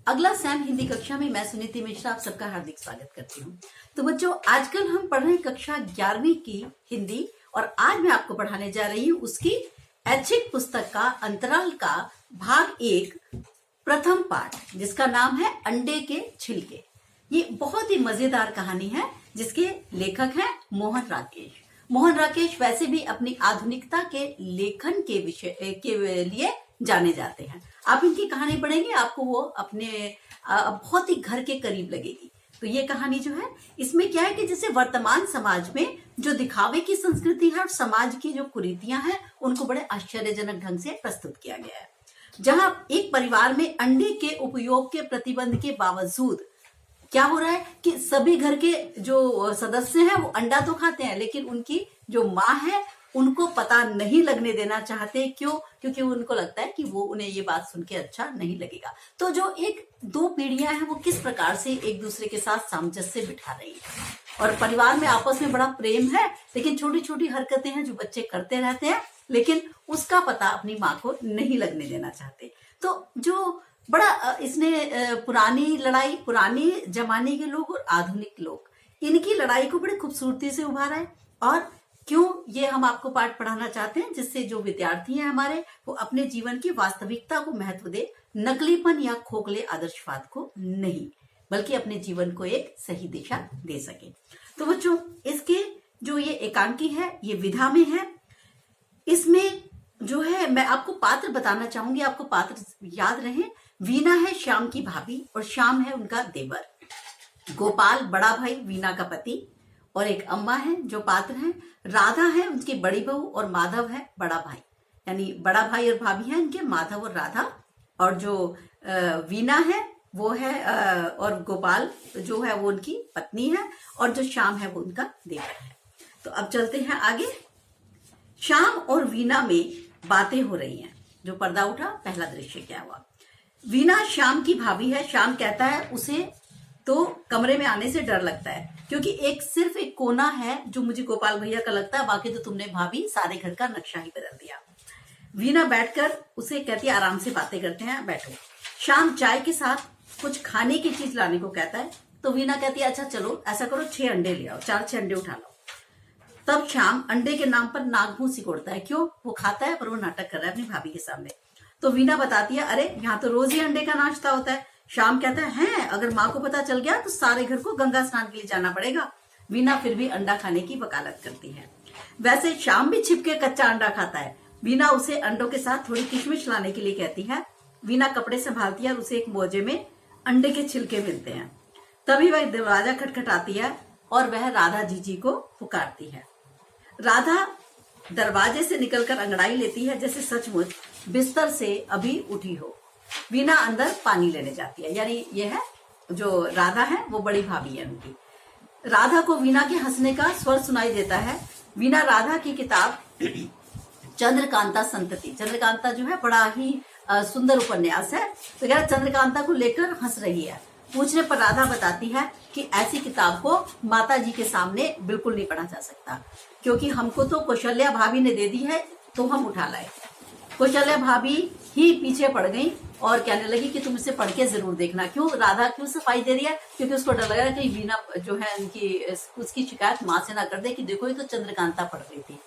अगला सैम हिंदी कक्षा में मैं सुनीति मिश्रा आप सबका हार्दिक स्वागत करती हूँ। तो बच्चों, आजकल हम पढ़ रहे हैं कक्षा 11वीं की हिंदी और आज मैं आपको पढ़ाने जा रही हूँ उसकी ऐच्छिक पुस्तक का अंतराल का भाग 1 प्रथम पाठ, जिसका नाम है अंडे के छिलके। ये बहुत ही मजेदार कहानी है जिसके लेखक हैं मोहन राकेश। मोहन राकेश वैसे भी अपनी आधुनिकता के लेखन के विषय के लिए जाने जाते हैं। आप इनकी कहानी पढ़ेंगे, आपको वो अपने बहुत ही घर के करीब लगेगी। तो ये कहानी जो है, इसमें क्या है कि जैसे वर्तमान समाज में जो दिखावे की संस्कृति है और समाज की जो कुरीतियां हैं, उनको बड़े आश्चर्यजनक ढंग से प्रस्तुत किया गया है। जहां एक परिवार में अंडे के उपयोग के प्रतिबंध के बावजूद क्या हो रहा है कि सभी घर के जो सदस्य हैं वो अंडा तो खाते हैं, लेकिन उनकी जो माँ है उनको पता नहीं लगने देना चाहते। क्यों? क्योंकि उनको लगता है कि वो उन्हें ये बात सुन के अच्छा नहीं लगेगा। तो जो एक दो पीढ़ियां हैं वो किस प्रकार से एक दूसरे के साथ सामंजस्य बिठा रही है, और परिवार में आपस में बड़ा प्रेम है, लेकिन छोटी छोटी हरकतें हैं जो बच्चे करते रहते हैं, लेकिन उसका पता अपनी माँ को नहीं लगने देना चाहते। तो जो बड़ा इसने पुरानी लड़ाई, पुराने जमाने के लोग और आधुनिक लोग, इनकी लड़ाई को बड़ी खूबसूरती से उभारा है। और क्यों ये हम आपको पाठ पढ़ाना चाहते हैं, जिससे जो विद्यार्थी हैं हमारे, वो अपने जीवन की वास्तविकता को महत्व दे, नकलीपन या खोखले आदर्शवाद को नहीं, बल्कि अपने जीवन को एक सही दिशा दे सके। तो बच्चों, इसके जो ये एकांकी है, ये विधा में है। इसमें जो है मैं आपको पात्र बताना चाहूंगी, आपको पात्र याद रहे। वीना है श्याम की भाभी और श्याम है उनका देवर। गोपाल बड़ा भाई वीना का पति, और एक अम्मा है जो पात्र हैं। राधा है उनकी बड़ी बहू और माधव है बड़ा भाई, यानी बड़ा भाई और भाभी हैं इनके माधव और राधा। और जो वीना है वो है और गोपाल जो है वो उनकी पत्नी है, और जो श्याम है वो उनका देवर है। तो अब चलते हैं आगे। श्याम और वीना में बातें हो रही हैं। जो पर्दा उठा, पहला दृश्य क्या हुआ। वीना श्याम की भाभी है। श्याम कहता है उसे तो कमरे में आने से डर लगता है, क्योंकि सिर्फ एक कोना है जो मुझे गोपाल भैया का लगता है, बाकी तो तुमने भाभी सारे घर का नक्शा ही बदल दिया। वीना बैठकर उसे कहती है आराम से बातें करते हैं, बैठो। श्याम चाय के साथ कुछ खाने की चीज लाने को कहता है, तो वीना कहती है अच्छा चलो ऐसा करो 6 अंडे ले आओ, 4 अंडे उठा लो। तब श्याम अंडे के नाम पर नाक मुंह सिकोड़ता है। क्यों? वो खाता है पर वो नाटक कर रहा है अपनी भाभी के सामने। तो वीना बताती है अरे यहाँ तो रोज ही अंडे का नाश्ता होता है। श्याम कहता है अगर माँ को पता चल गया तो सारे घर को गंगा स्नान के लिए जाना पड़ेगा। वीना फिर भी अंडा खाने की वकालत करती है। वैसे श्याम भी छिपके कच्चा अंडा खाता है। वीना उसे अंडों के साथ थोड़ी किशमिश लाने के लिए कहती है। वीना कपड़े संभालती है और उसे एक मोजे में अंडे के छिलके मिलते हैं। तभी वह दरवाजा खटखटाती है और वह राधा जीजी को पुकारती है। राधा दरवाजे से निकलकर अंगड़ाई लेती है जैसे सचमुच बिस्तर से अभी उठी हो। वीना अंदर पानी लेने जाती है, यानी यह है जो राधा है वो बड़ी भाभी है उनकी। राधा को वीना के हंसने का स्वर सुनाई देता है। वीना राधा की किताब चंद्रकांता संतति, चंद्रकांता जो है बड़ा ही सुंदर उपन्यास है, तो क्या चंद्रकांता को लेकर हंस रही है। पूछने पर राधा बताती है कि ऐसी किताब को माता जी के सामने बिल्कुल नहीं पढ़ा जा सकता, क्योंकि हमको तो कौशल्या भाभी ने दे दी है तो हम उठा लाए। कौशल्या भाभी ही पीछे पड़ गई और कहने लगी कि तुम इसे पढ़ के जरूर देखना। क्यों? राधा क्यों सफाई दे रही है? क्योंकि उसको डर लग रहा है कि वीना जो है उनकी उसकी शिकायत माँ से ना कर दे कि देखो ये तो चंद्रकांता पढ़ रही थी।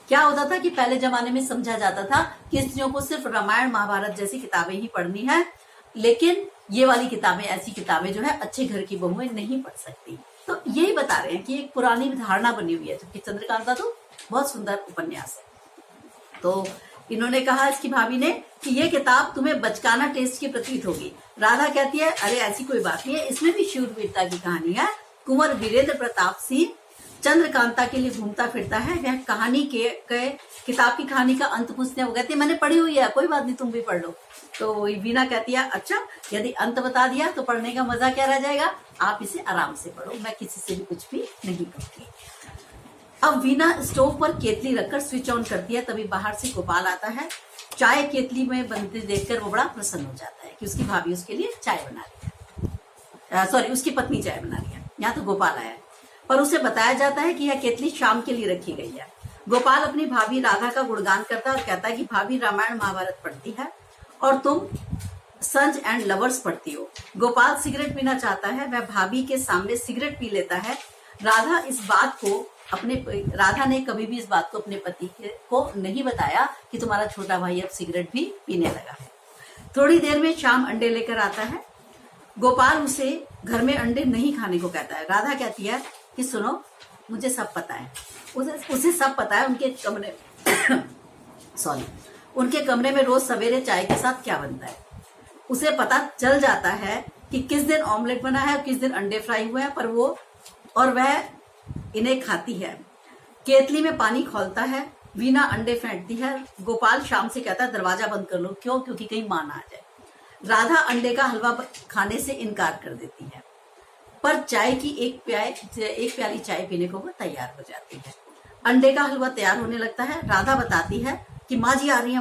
क्या होता था कि पहले जमाने में समझा जाता था कि स्त्रियों को सिर्फ रामायण महाभारत जैसी किताबें ही पढ़नी है, लेकिन ये वाली किताबें, ऐसी किताबें जो है अच्छे घर की बहुएं नहीं पढ़ सकती। तो यही बता रहे हैं कि एक पुरानी धारणा बनी हुई है, जबकि चंद्रकांता तो बहुत सुंदर उपन्यास है। तो इन्होंने कहा इसकी भाभी ने कि ये किताब तुम्हें बचकाना टेस्ट की प्रतीत होगी। राधा कहती है अरे ऐसी कोई बात नहीं है, इसमें भी शूरवीरता की कहानी है। कुंवर वीरेंद्र प्रताप सिंह चंद्रकांता के लिए घूमता फिरता है। वह कहानी के किताब की कहानी का अंत पूछते हैं। वो कहती है मैंने पढ़ी हुई है, कोई बात नहीं तुम भी पढ़ लो। तो वीना कहती है अच्छा यदि अंत बता दिया तो पढ़ने का मजा क्या रह जाएगा, आप इसे आराम से पढ़ो, मैं किसी से भी कुछ भी नहीं कहूंगी। अब वीना स्टोव पर केतली रखकर स्विच ऑन करती है। तभी बाहर से गोपाल आता है। चाय केतली में बनते देखकर वो बड़ा प्रसन्न हो जाता है कि उसकी भाभी उसके लिए चाय बना रही है, सॉरी उसकी पत्नी चाय बना रही है। यहाँ तो गोपाल आया है, पर उसे बताया जाता है कि यह केतली शाम के लिए रखी गई है। गोपाल अपनी भाभी राधा का गुणगान करता है और कहता है कि भाभी रामायण महाभारत पढ़ती है और तुम सन्स एंड लवर्स पढ़ती हो। गोपाल सिगरेट पीना चाहता है, वह भाभी के सामने सिगरेट पी लेता है। राधा ने कभी भी इस बात को अपने पति को नहीं बताया कि तुम्हारा छोटा भाई अब सिगरेट भी पीने लगा है। थोड़ी देर में श्याम अंडे लेकर आता है। गोपाल उसे घर में अंडे नहीं खाने को कहता है। राधा कहती है कि सुनो, मुझे सब पता है। उसे सब पता है उनके कमरे में रोज सवेरे चाय के साथ क्या बनता है। उसे पता चल जाता है कि किस दिन ऑमलेट बना है और किस दिन अंडे फ्राई हुए हैं, वह इन्हें खाती है। केतली में पानी खौलता है, वीना अंडे फेंटती है। गोपाल शाम से कहता है दरवाजा बंद कर लो। क्यों? क्योंकि कहीं मां ना आ जाए। राधा अंडे का हलवा खाने से इनकार कर देती है, पर चाय की एक प्याली चाय पीने को वो तैयार हो जाती है। अंडे का हलवा तैयार होने लगता है। राधा बताती है कि माँ जी आ रही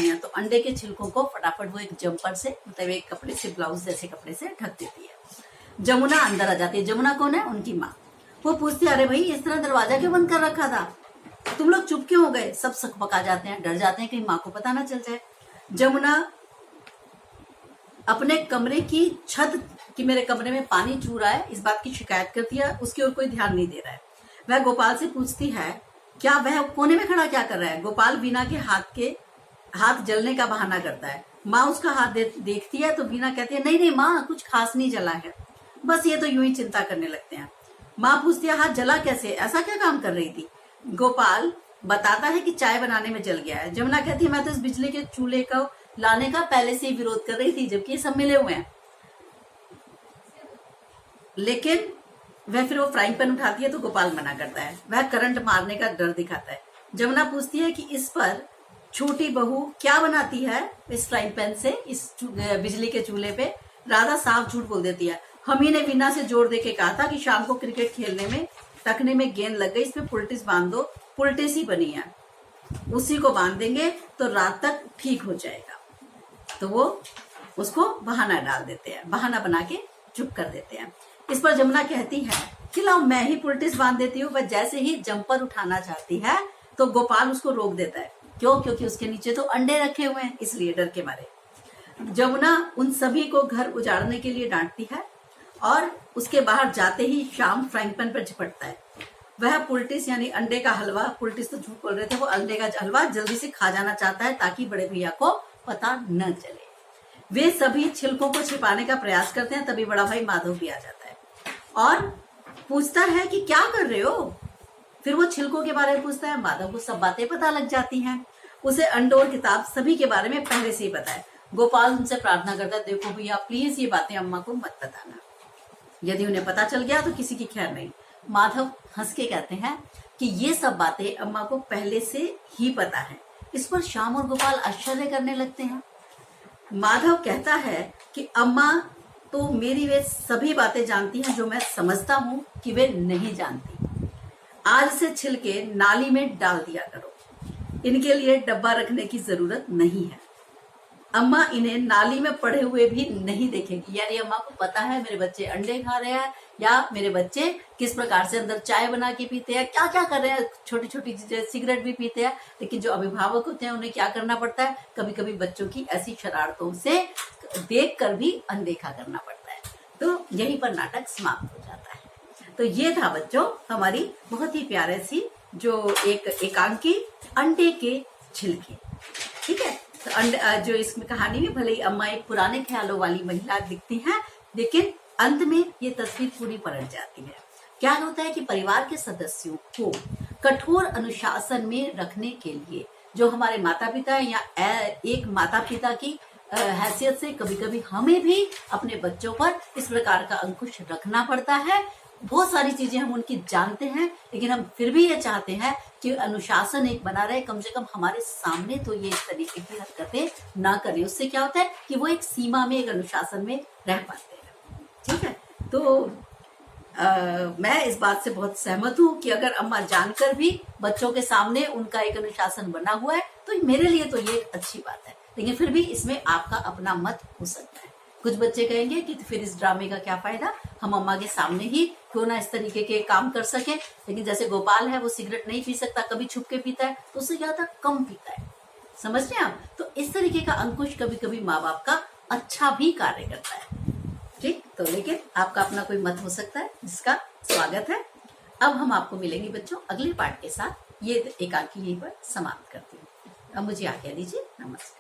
है। तो अंडे के छिलकों को फटाफट वो एक जम्पर से, मतलब एक कपड़े से, ब्लाउज जैसे कपड़े से ढक देती है। जमुना अंदर आ जाती है। जमुना कौन है? उनकी माँ। वो पूछती है, अरे भाई, इस तरह दरवाजा क्यों बंद कर रखा था? तुम लोग चुप क्यों हो गए? सब सकपका जाते हैं, डर जाते हैं कहीं माँ को पता ना चल जाए। जमुना अपने कमरे की छत कि मेरे कमरे में पानी चू रहा है, इस बात की शिकायत करती है। उसकी ओर कोई ध्यान नहीं दे रहा है। वह गोपाल से पूछती है, क्या वह कोने में खड़ा क्या कर रहा है? गोपाल वीना के हाथ जलने का बहाना करता है। माँ उसका हाथ देखती है तो वीना कहती है, नहीं माँ, कुछ खास नहीं जला है, बस ये तो यूं ही चिंता करने लगते हैं। माँ पूछती है, हाथ जला कैसे? ऐसा क्या काम कर रही थी? गोपाल बताता है कि चाय बनाने में जल गया है। जमुना कहती है, मैं तो इस बिजली के चूल्हे को लाने का पहले से ही विरोध कर रही थी, जबकि ये सब मिले हुए हैं। लेकिन फिर वो फ्राइंग पैन उठाती है तो गोपाल मना करता है। वह करंट मारने का डर दिखाता है। जमुना पूछती है कि इस पर छोटी बहू क्या बनाती है इस फ्राइंग पैन से, इस बिजली के चूल्हे पे? राधा साफ झूठ बोल देती है। हम ही ने वीना से जोर देके कहा था कि शाम को क्रिकेट खेलने में टखने में गेंद लग गई, इसमें पुलटिस बांध दो। पुलटिस ही बनी है, उसी को बांध देंगे तो रात तक ठीक हो जाएगा। तो वो उसको बहाना डाल देते हैं, बहाना बना के चुप कर देते हैं। इस पर जमुना कहती है कि लाओ मैं ही पुलटिस बांध देती हूँ। वह जैसे ही जंपर उठाना चाहती है तो गोपाल उसको रोक देता है। क्यों? क्योंकि उसके नीचे तो अंडे रखे हुए हैं, इसलिए डर के मारे। जमुना उन सभी को घर उजाड़ने के लिए डांटती है और उसके बाहर जाते ही शाम फ्राइंग पैन पर झपटता है। वह पुलटिस यानी अंडे का हलवा, पुलटिस तो झूठ बोल रहे थे, वो अंडे का हलवा जल्दी से खा जाना चाहता है ताकि बड़े भैया को पता न चले। वे सभी छिलकों को छिपाने का प्रयास करते हैं। तभी बड़ा भाई माधव भी आ जाता है और पूछता है कि क्या कर रहे हो? फिर वो छिलकों के बारे में पूछता है। माधव को सब बातें पता लग जाती हैं। उसे अंडों और किताब सभी के बारे में पहले से ही पता है। गोपाल उनसे प्रार्थना करता है, देखो भैया प्लीज ये बातें अम्मा को मत बताना, यदि उन्हें पता चल गया तो किसी की खैर नहीं। माधव हंस के कहते हैं कि ये सब बातें अम्मा को पहले से ही पता है। इस पर श्याम और गोपाल आश्चर्य करने लगते हैं। माधव कहता है कि अम्मा तो मेरी वे सभी बातें जानती हैं जो मैं समझता हूँ कि वे नहीं जानती। आज से छिलके नाली में डाल दिया करो, इनके लिए डब्बा रखने की जरूरत नहीं है। अम्मा इन्हें नाली में पड़े हुए भी नहीं देखेगी। यानी अम्मा को पता है मेरे बच्चे अंडे खा रहे हैं या मेरे बच्चे किस प्रकार से अंदर चाय बना के पीते हैं, क्या क्या कर रहे हैं, छोटी छोटी चीजें, सिगरेट भी पीते हैं। लेकिन जो अभिभावक होते हैं उन्हें क्या करना पड़ता है, कभी कभी बच्चों की ऐसी शरारतों से देख कर भी अनदेखा करना पड़ता है। तो यहीं पर नाटक समाप्त हो जाता है। तो ये था बच्चों हमारी बहुत ही प्यारे सी जो एक एकांकी अंडे के छिलके। ठीक है, तो जो इसमें कहानी में भले ही अम्मा एक पुराने ख्यालों वाली महिला दिखती हैं, लेकिन अंत में ये तस्वीर पूरी पलट जाती है। क्या होता है कि परिवार के सदस्यों को कठोर अनुशासन में रखने के लिए जो हमारे माता पिता है या एक माता पिता की हैसियत से कभी कभी हमें भी अपने बच्चों पर इस प्रकार का अंकुश रखना पड़ता है। बहुत सारी चीजें हम उनकी जानते हैं, लेकिन हम फिर भी ये चाहते हैं कि अनुशासन एक बना रहे, कम से कम हमारे सामने तो ये इस तरीके की हरकतें ना करें। उससे क्या होता है कि वो एक सीमा में, एक अनुशासन में रह पाते हैं। ठीक है, तो मैं इस बात से बहुत सहमत हूँ कि अगर अम्मा जानकर भी बच्चों के सामने उनका एक अनुशासन बना हुआ है तो मेरे लिए तो ये अच्छी बात है। लेकिन फिर भी इसमें आपका अपना मत हो सकता है। कुछ बच्चे कहेंगे कि फिर इस ड्रामे का क्या फायदा, हम अम्मा के सामने ही क्यों ना इस तरीके के काम कर सके। लेकिन जैसे गोपाल है, वो सिगरेट नहीं पी सकता, कभी छुप के पीता है, तो उससे ज्यादा कम पीता है। समझ रहे हैं आप? तो इस तरीके का अंकुश कभी कभी माँ बाप का अच्छा भी कार्य करता है। ठीक, तो लेकिन आपका अपना कोई मत हो सकता है, जिसका स्वागत है। अब हम आपको मिलेंगे बच्चों अगले पार्ट के साथ। ये एकांकी यहीं पर समाप्त करती हूँ। अब मुझे आज्ञा दीजिए। नमस्कार।